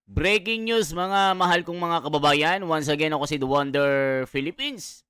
Breaking news mga mahal kong mga kababayan. Once again ako si The Wonder Philippines.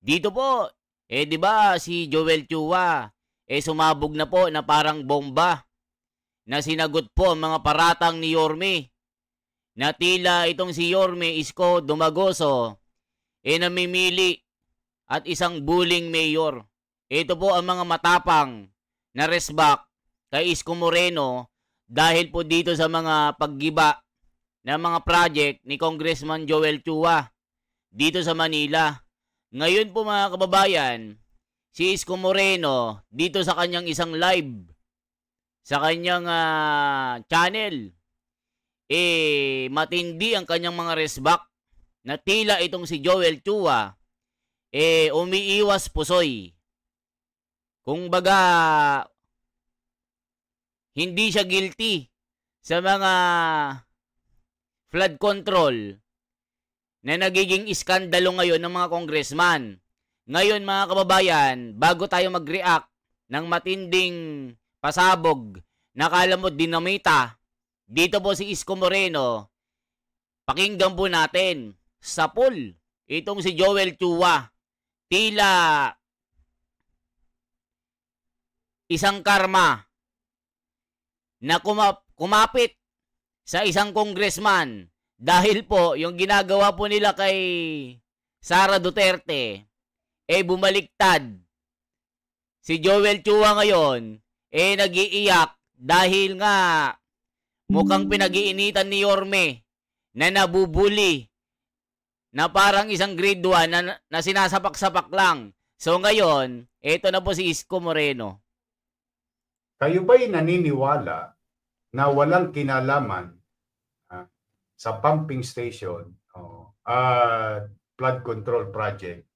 Dito po, di ba si Joel Chua, sumabog na po na parang bomba na sinagot po ang mga paratang ni Yorme. Na tila itong si Yorme Isko Dumagoso, namimili at isang bullying mayor. Ito po ang mga matapang na resback kay Isko Moreno dahil po dito sa mga paggiba ng mga project ni Congressman Joel Chua dito sa Manila. Ngayon po mga kababayan, si Isko Moreno dito sa kanyang isang live sa kanyang channel, matindi ang kanyang mga resback na tila itong si Joel Chua umiiwas pusoy. Kung baga hindi siya guilty sa mga flood control na nagiging iskandalo ngayon ng mga congressman. Ngayon mga kababayan, bago tayo mag-react ng matinding pasabog na kala mo dinamita, dito po si Isko Moreno, pakinggan po natin sa pool itong si Joel Chua. Tila isang karma na kumapit sa isang congressman dahil po yung ginagawa po nila kay Sara Duterte bumaliktad. Si Joel Chua ngayon nag-iiyak dahil nga mukhang pinag-iinitan ni Yorme na nabubuli na parang isang grade 1 na sinasapak-sapak lang. So ngayon, eto na po si Isko Moreno. Kayo ba'y naniniwala na walang kinalaman sa pumping station flood control project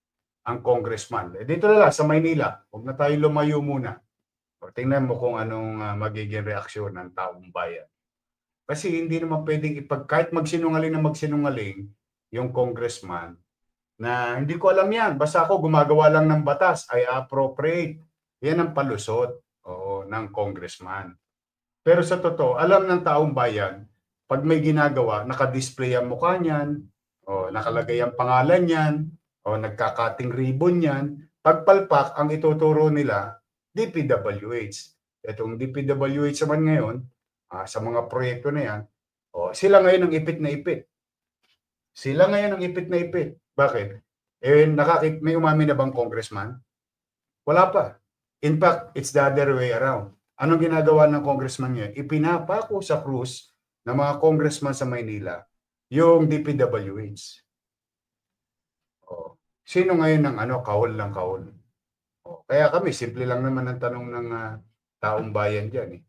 ang congressman? Dito na lang sa Maynila, huwag na tayo lumayo muna. O, tingnan mo kung anong magiging reaksyon ng taong bayan. Kasi hindi naman pwedeng kahit magsinungaling na magsinungaling yung congressman na hindi ko alam yan, basta ako gumagawa lang ng batas, ay appropriate. Yan ang palusot ng congressman. Pero sa totoo, alam ng taong bayan, pag may ginagawa, nakadisplay ang mukha niyan, nakalagay ang pangalan niyan, nagkakating ribbon niyan, pagpalpak ang ituturo nila, DPWH. Itong DPWH naman ngayon, sa mga proyekto na yan, sila ngayon ang ipit na ipit. Sila ngayon ang ipit na ipit. Bakit? May umamin na bang congressman? Wala pa. In fact, it's the other way around. Anong ginagawa ng congressman niya? Ipinapako sa krus ng mga congressman sa Maynila yung DPWH. Sino ngayon ng kahol ng kahol? Kaya kami, simple lang naman ang tanong ng taong bayan dyan.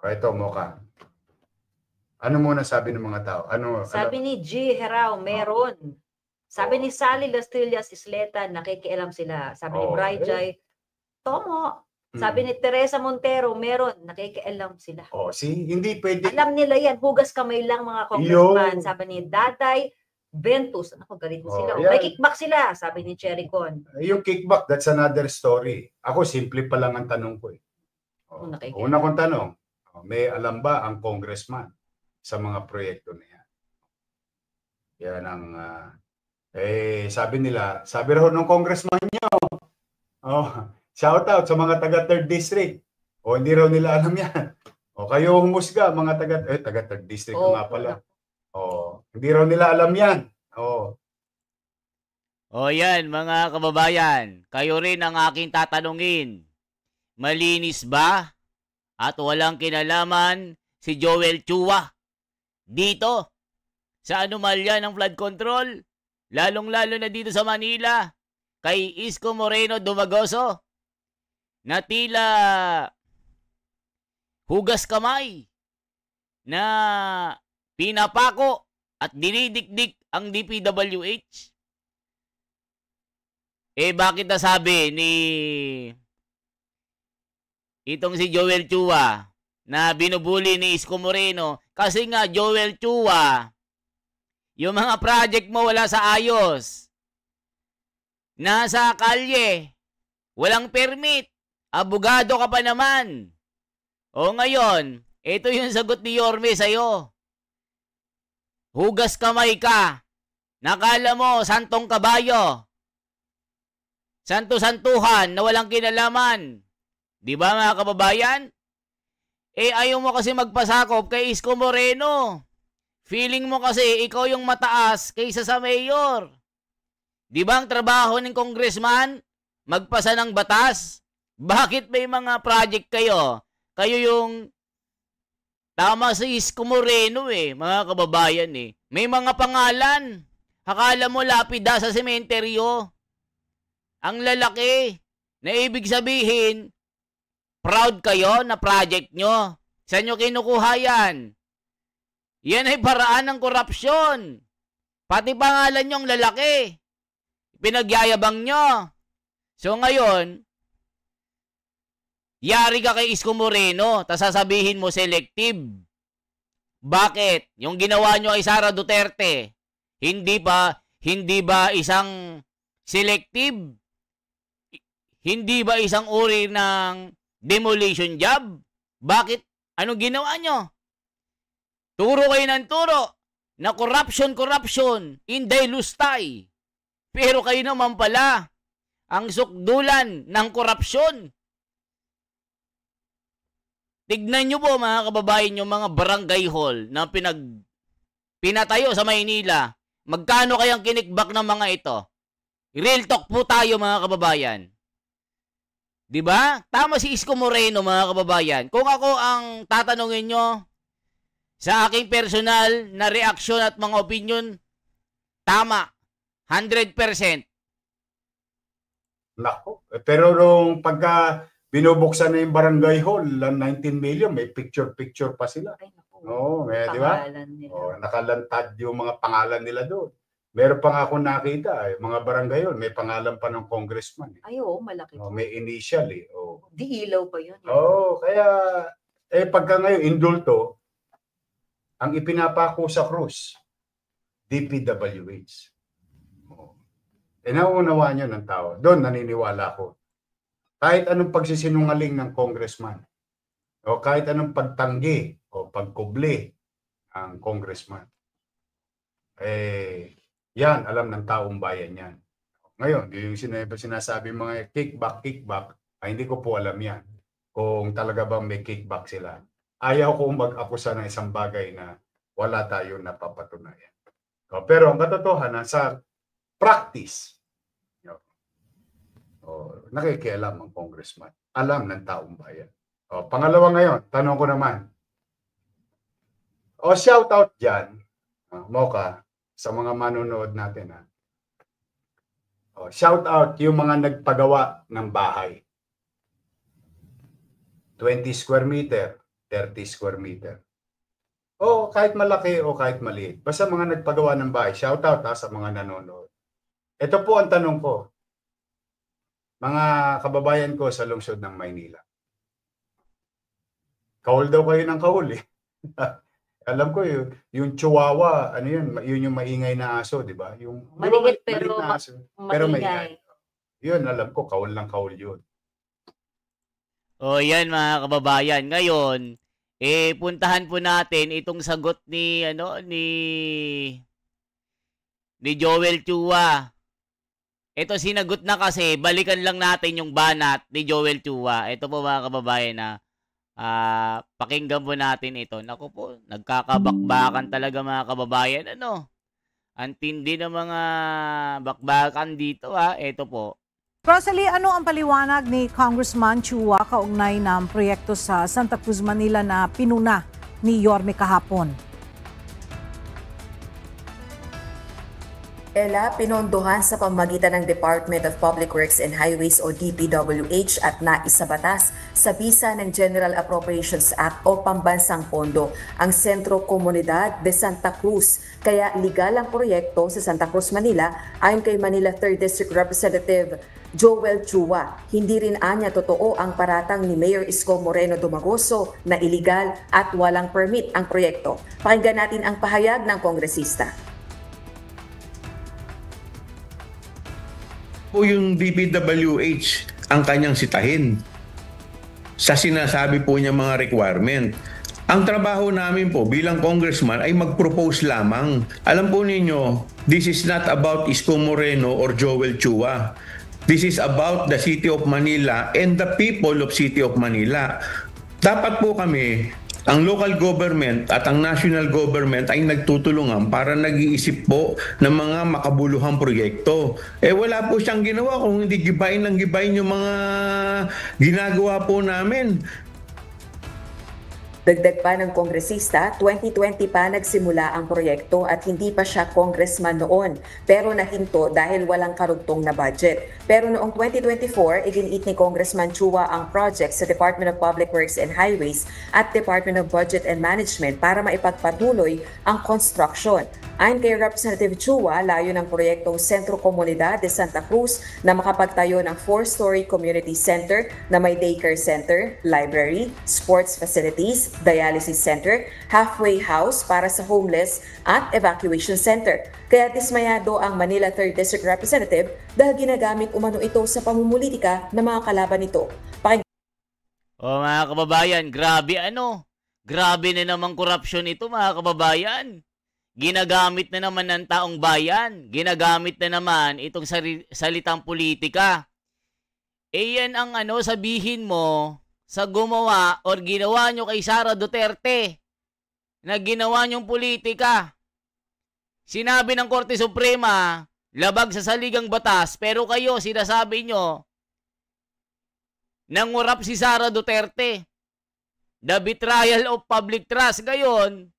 Ito, Mocha. Ano muna sabi ng mga tao? Sabi ni G. Herao, meron. Sabi ni Sally Lastillas Isleta, nakikialam sila. Sabi ni Bright Jai, Tomo. Sabi ni Teresa Montero, meron. Nakikialam sila. Hindi pwede. Alam nila yan. Hugas kamay lang mga congressman. Sabi ni Daday Ventus. Ako, galit na sila. May kickback sila. Sabi ni Cherry Con. Yung kickback, that's another story. Ako, simple pa lang ang tanong ko. Una kong tanong, may alam ba ang congressman sa mga proyekto na yan? Yan ang, sabi raw ng congressman nyo, shout out sa mga taga 3rd District. Hindi raw nila alam yan. Kayo humusga, mga taga 3rd District nga pala. Hindi raw nila alam yan. Yan mga kababayan, kayo rin ang aking tatanungin. Malinis ba at walang kinalaman si Joel Chua dito sa anomalya ng flood control? Lalong-lalo na dito sa Manila kay Isko Moreno Dumagoso na tila hugas kamay na pinapako at dinidikdik ang DPWH. Bakit nasabi ni itong si Joel Chua na binubuli ni Isko Moreno? Kasi nga Joel Chua, yung mga project mo wala sa ayos. Nasa kalye. Walang permit. Abogado ka pa naman. Ngayon, ito yung sagot ni Yorme sa'yo. hugas kamay ka. Nakala mo, santong kabayo. Santo-santuhan na walang kinalaman. Di ba mga kababayan? Ayaw mo kasi magpasakop kay Isko Moreno. Feeling mo kasi ikaw yung mataas kaysa sa mayor. Di ba ang trabaho ng congressman? Magpasa ng batas? Bakit may mga project kayo? Kayo yung tama si Isko Moreno mga kababayan May mga pangalan. Akala mo lapida sa sementeryo. Ang lalaki na ibig sabihin, proud kayo na project nyo. Saan nyo kinukuha yan? Yan ay paraan ng korupsyon. Pati pangalan nyo ang lalaki. Pinagyayabang nyo. So ngayon, yari ka kay Isko Moreno, tas sasabihin mo selective. Bakit? Yung ginawa nyo kay Sara Duterte, hindi ba isang selective? Hindi ba isang uri ng demolition job? Bakit? Anong ginawa nyo? Turo kayo ng turo na corruption, inday lustay. Pero kayo naman pala ang sukdulan ng korupsyon. Tignan nyo po mga kababayan yung mga barangay hall na pinatayo sa Maynila. Magkano kayang kinikbak ng mga ito? Real talk po tayo mga kababayan. Diba? Tama si Isko Moreno mga kababayan. Kung ako ang tatanungin nyo sa aking personal na reaksyon at mga opinion, tama. 100%. Nako. Pero nung pagka binubuksan na yung barangay hall, 19 million, may picture-picture pa sila. Ay, naku. Di ba? Nakalantad yung mga pangalan nila doon. Meron pa nga akong nakita, mga barangay hall, may pangalan pa ng congressman. Ay, oo, malaki. May initial Di ilaw pa yun. Kaya, pagka ngayon, indulto, ang ipinapako sa krus, DPWH. Nauunawaan nyo ng tao. Doon naniniwala ko. Kahit anong pagsisinungaling ng congressman, o kahit anong pagtanggi o pagkubli ang congressman, yan, alam ng taong bayan yan. Ngayon, yung sinasabi mga kickback, ay hindi ko po alam yan. Kung talaga bang may kickback sila. Ayaw kong mag-akusa ng isang bagay na wala tayong napapatunayan. Pero ang katotohanan sa practice, nakikialam ang congressman. Alam ng taong bayan. Pangalawa ngayon, tanong ko naman. Shout out dyan, Mocha, sa mga manonood natin. Shout out yung mga nagpagawa ng bahay. 20 square meter, 30 square meter. Kahit malaki o kahit maliit. Basta mga nagpagawa ng bahay. Shout out sa mga nanonood. Ito po ang tanong ko. Mga kababayan ko sa lungsod ng Maynila. Kahul daw kayo ng kahul Alam ko yung chihuahua, yun yung maingay na aso, di ba? Yung maliit pero na aso, pero maingay. Yun, alam ko, kahul lang kahul yun. Yan mga kababayan. Ngayon, puntahan po natin itong sagot ni Joel Chua. Ito sinagot na kasi, balikan lang natin yung banat ni Joel Chua. Ito po mga kababayan na pakinggan po natin ito. Naku po, nagkakabakbakan talaga mga kababayan. Ang tindi ng mga bakbakan dito Ito po. Rosalie, ano ang paliwanag ni Congressman Chua kaugnay ng proyekto sa Santa Cruz, Manila na pinuna ni Yorme kahapon? Pinondohan sa pamamagitan ng Department of Public Works and Highways o DPWH at naisabatas sa bisa ng General Appropriations Act o pambansang pondo ang Sentro Comunidad de Santa Cruz. Kaya legal ang proyekto sa Santa Cruz, Manila ayon kay Manila 3rd District Representative Joel Chua. Hindi rin anya totoo ang paratang ni Mayor Isko Moreno Dumagoso na iligal at walang permit ang proyekto. Pakinggan natin ang pahayag ng kongresista. Po yung DPWH ang kanyang sitahin sa sinasabi po niya mga requirement. Ang trabaho namin po bilang congressman ay mag-propose lamang. Alam po ninyo, this is not about Isko Moreno or Joel Chua. This is about the City of Manila and the people of City of Manila. Dapat po kami, ang local government at ang national government ay nagtutulungan para nag-iisip po ng mga makabuluhang proyekto. Wala po siyang ginawa kung hindi gibain ng gibain yung mga ginagawa po namin. Dagdag pa ng kongresista, 2020 pa nagsimula ang proyekto at hindi pa siya congressman noon, pero nahinto dahil walang karugtong na budget. Pero noong 2024, iginiit ni Congressman Chua ang project sa Department of Public Works and Highways at Department of Budget and Management para maipagpatuloy ang construction. Ayon kay Representative Chua, layo ng proyektong Centro Comunidad de Santa Cruz na makapagtayo ng 4-story community center na may daycare center, library, sports facilities, dialysis center, halfway house para sa homeless at evacuation center. Kaya dismayado ang Manila 3rd District Representative dahil ginagamit umano ito sa pamumulitika ng mga kalaban nito. Mga kababayan, grabe Grabe na namang korupsyon ito mga kababayan. Ginagamit na naman ng taong bayan. Ginagamit na naman itong salitang politika. Yan ang sabihin mo sa gumawa or ginawa nyo kay Sara Duterte na ginawa nyong politika. Sinabi ng Korte Suprema, labag sa saligang batas, pero kayo sinasabi nyo, nangurap si Sara Duterte. The betrayal of public trust. Gayon,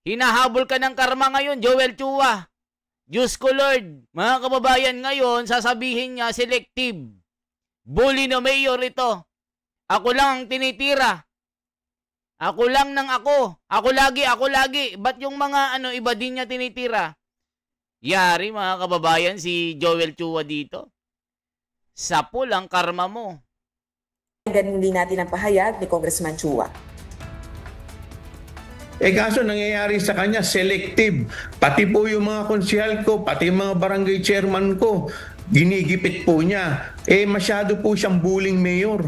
hinahabol ka ng karma ngayon, Joel Chua. Diyos ko Lord, mga kababayan, ngayon sasabihin niya selective. Bully na mayor ito. Ako lang ang tinitira. Ako lang ng ako. Ako lagi. Ba't yung mga iba din niya tinitira? Yari mga kababayan si Joel Chua dito. Sapol ang karma mo. Ganun din natin ang pahayag ni Congressman Chua. Kaso nangyayari sa kanya, selective. Pati po yung mga konsehal ko, pati yung mga barangay chairman ko, ginigipit po niya. Masyado po siyang bullying mayor.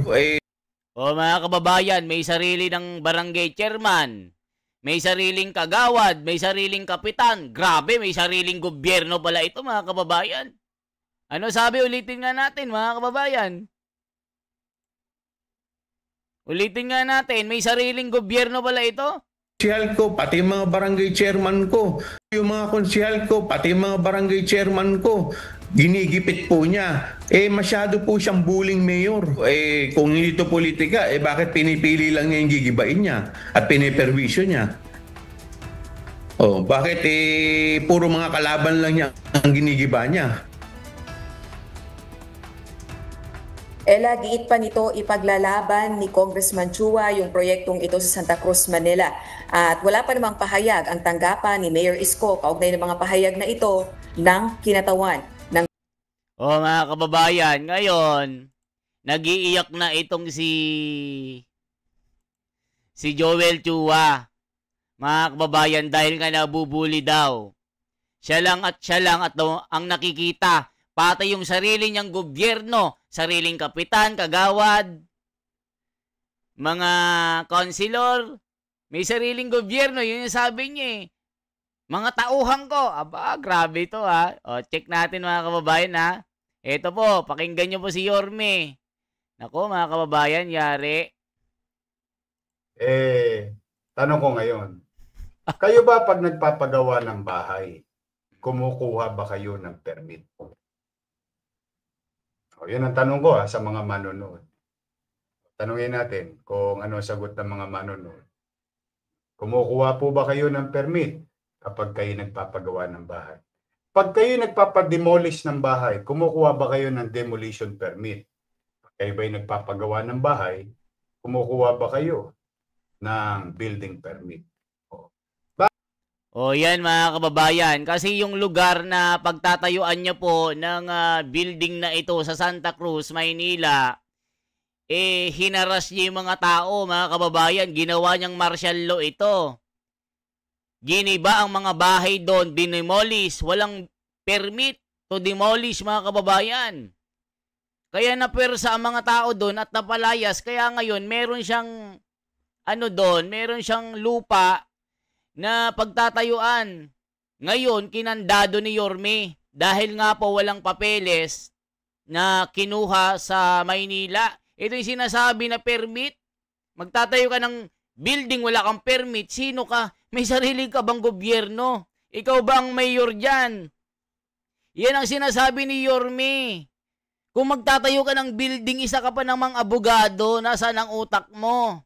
Mga kababayan, may sarili ng barangay chairman, may sariling kagawad, may sariling kapitan. Grabe, may sariling gobyerno pala ito mga kababayan. Ano sabi? Ulitin nga natin mga kababayan. Ulitin nga natin, may sariling gobyerno pala ito. Konsehal ko, pati yung mga barangay chairman ko, yung mga konsehal ko, pati yung mga barangay chairman ko, ginigipit po niya. Masyado po siyang bullying mayor. Kung hindi ito politika, bakit pinipili lang niya yung gigibain niya at piniperwisyo niya? Bakit puro mga kalaban lang niya ang ginigiba niya? Giit pa nito ipaglalaban ni Congressman Chua yung proyektong ito sa Santa Cruz, Manila. At wala pa namang pahayag ang tanggapan ni Mayor Isko kaugnay ng mga pahayag na ito ng kinatawan. Mga kababayan, ngayon, nag-iiyak na itong si Joel Chua. Mga kababayan, dahil nga nabubuli daw. Siya lang at ang nakikita. Pati yung sarili niyang gobyerno, sariling kapitan, kagawad, mga konsilor, may sariling gobyerno. Yun yung sabi niya Mga tauhan ko. Aba, grabe ito check natin mga kababayan Ito po, pakinggan niyo po si Yorme. Nako mga kababayan, yari. Tanong ko ngayon. Kayo ba pag nagpapagawa ng bahay, kumukuha ba kayo ng permit? Yun ang tanong ko sa mga manonood. Tanungin natin kung ano sagot ng mga manonood. Kumukuha po ba kayo ng permit kapag kayo nagpapagawa ng bahay? Pag kayo nagpapademolish ng bahay, kumukuha ba kayo ng demolition permit? Pag kayo ba'y nagpapagawa ng bahay, kumukuha ba kayo ng building permit? Yan mga kababayan. Kasi yung lugar na pagtatayuan niya po ng building na ito sa Santa Cruz, Maynila, hinaras niya yung mga tao, mga kababayan. Ginawa niyang martial law ito. Giniba ang mga bahay doon, dinemolish. Walang permit to demolish, mga kababayan. Kaya napwersa ang mga tao doon at napalayas. Kaya ngayon, meron siyang ano doon, meron siyang lupa na pagtatayuan. Ngayon, kinandado ni Yorme dahil nga po walang papeles na kinuha sa Maynila. Ito yung sinasabi na permit. Magtatayo ka ng building, wala kang permit. Sino ka? May sarili ka bang gobyerno? Ikaw ba ang mayor dyan? Yan ang sinasabi ni Yorme. Kung magtatayo ka ng building, isa ka pa namang abogado, nasaan ang utak mo?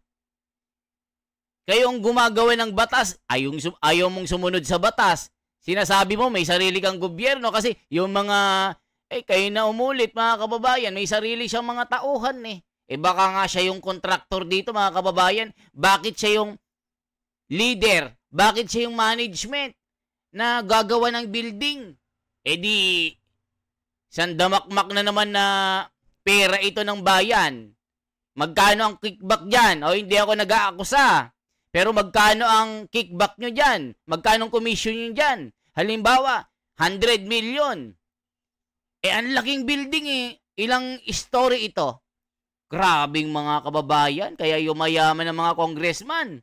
Kayong gumagawa ng batas, ayaw mong sumunod sa batas. Sinasabi mo may sarili kang gobyerno kasi yung mga, kayo na umulit mga kababayan, may sarili siyang mga tauhan eh. Baka nga siya yung kontraktor dito mga kababayan. Bakit siya yung leader? Bakit siya yung management na gagawa ng building? Di, sandamakmak na naman na pera ito ng bayan. Magkano ang kickback dyan? O hindi ako nag-aakusa. Pero magkano ang kickback nyo dyan? Magkano ang commission nyo dyan? Halimbawa, 100 million. Ang laking building eh. Ilang story ito? Grabing mga kababayan. Kaya yumayaman ng mga congressman.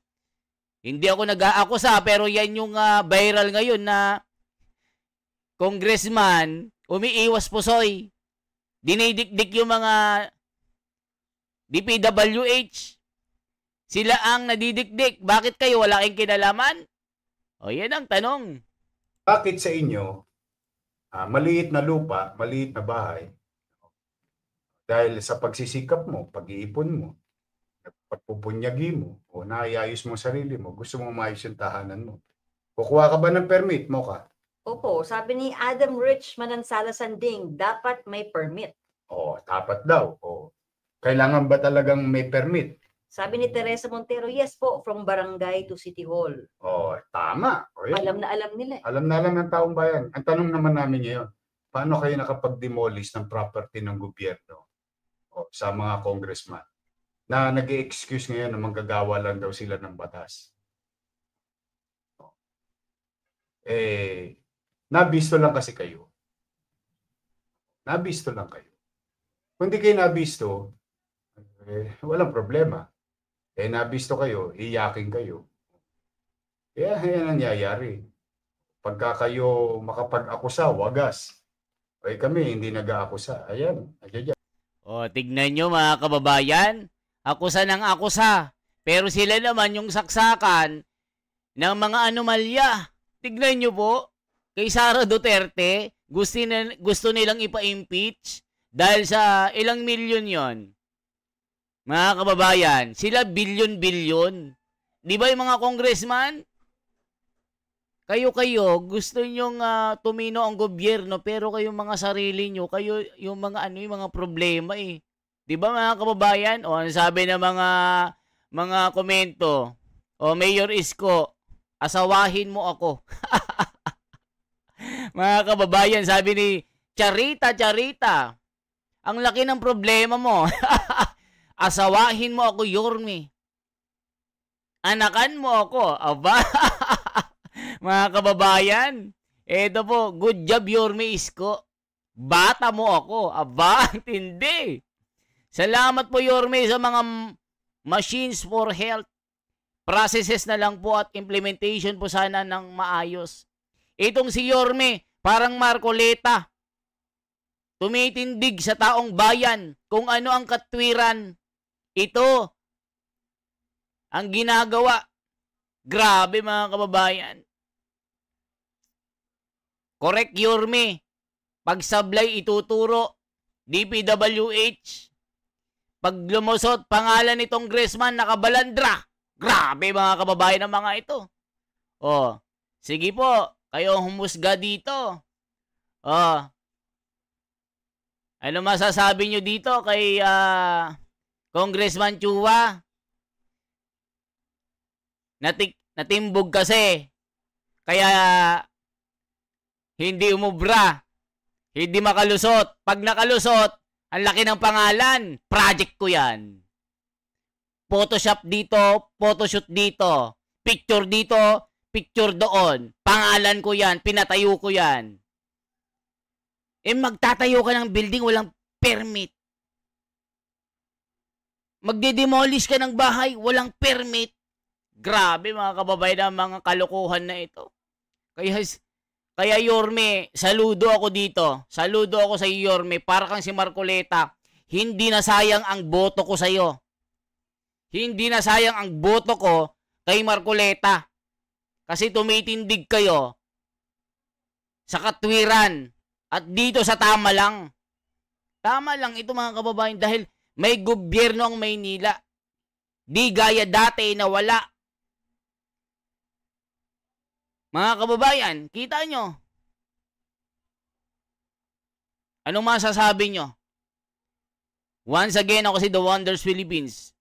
Hindi ako nag-aakusa pero yan yung viral ngayon na congressman umiiwas pusoy. Dinidikdik yung mga DPWH. Sila ang nadidikdik. Bakit kayo wala kayong kinalaman? Yan ang tanong. Bakit sa inyo, maliit na lupa, maliit na bahay, dahil sa pagsisikap mo, pag-iipon mo, pagpupunyagi mo, o naayos mo sarili mo, gusto mo maayos yung tahanan mo. Kukuha ka ba ng permit mo ka? Opo, sabi ni Adam Rich Manansala Sanding, dapat may permit. Dapat daw. Kailangan ba talagang may permit? Sabi ni Teresa Montero, yes po, from barangay to City Hall. Tama. Alam na alam nila. Alam na alam ng taong bayan. Ang tanong naman namin ngayon, paano kayo nakapag-demolish ng property ng gobyerno sa mga congressman na nag-i-excuse ngayon na manggagawa lang daw sila ng batas? Nabisto lang kasi kayo. Nabisto lang kayo. Kung di kayo nabisto, walang problema. Nabisto kayo, iyakin kayo. Yan ang nangyayari. Pagka kayo makapag-akusa, wagas. Kami hindi nag-aakusa. Ayan. Tignan nyo mga kababayan. Akusa ng akusa. Pero sila naman yung saksakan ng mga anomalya. Tignan nyo po. Kay Sara Duterte, gusto nilang ipa-impeach dahil sa ilang milyon yon. Mga kababayan, sila bilyon-bilyon. Di ba yung mga congressman? Kayo, gusto nyong tumino ang gobyerno, pero kayo mga sarili nyo, kayo yung mga yung mga problema eh. Di ba mga kababayan? Ang sabi ng mga komento, Mayor Isko, asawahin mo ako. Mga kababayan, sabi ni Charita, ang laki ng problema mo. Asawahin mo ako, Yorme. Anakan mo ako. Aba. Mga kababayan, eto po, good job, Yorme Isko. Bata mo ako. Aba, tindi. Salamat po, Yorme, sa mga machines for health. Processes na lang po at implementation po sana ng maayos. Itong si Yorme, parang Marcoleta. Tumitindig sa taong bayan kung ano ang katwiran. Ito ang ginagawa. Grabe mga kababayan. Correct, Yorme. Pagsablay ituturo. DPWH. Pag lumusot pangalan ni Congressman nakabalandra. Grabe mga kababayan ng mga ito. Sige po. Kayo humusga dito. Ano masasabi nyo dito kay Congressman Chua? Natimbog kasi. Kaya hindi umubra. Hindi makalusot. Pag nakalusot, ang laki ng pangalan. Project ko yan. Photoshop dito, photoshoot dito. Picture dito, picture doon. Pangalan ko yan, pinatayo ko yan. Magtatayo ka ng building, walang permit. Magde-demolish ka ng bahay, walang permit. Grabe mga kababayan, ang mga kalokohan na ito. Kaya Yorme, saludo ako dito. Saludo ako sa iyo, Yorme. Para kang si Marcoleta. Hindi na sayang ang boto ko sa iyo. Hindi na sayang ang boto ko kay Marcoleta. Kasi tumitindig kayo sa katwiran at dito sa tama lang. Tama lang ito mga kababayan dahil may gobyerno ang Maynila. Di gaya dati na wala. Mga kababayan, kita nyo. Anong masasabi nyo? Once again, ako si The Wonders Philippines.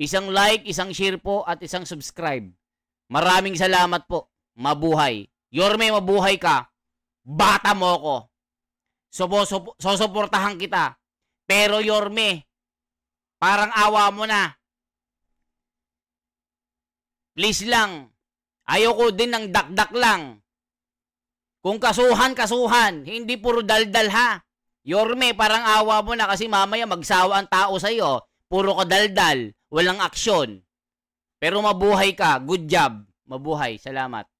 Isang like, isang share po at isang subscribe. Maraming salamat po. Mabuhay. Yorme, mabuhay ka. Bata mo ko. Sosuportahan kita. Pero Yorme, parang awa mo na. Please lang. Ayoko din ng dakdak lang. Kung kasuhan, kasuhan. Hindi puro daldal ha. Yorme, parang awa mo na kasi mamaya magsawa ang tao sa'yo. Puro ka daldal. Walang aksyon. Pero mabuhay ka. Good job. Mabuhay. Salamat.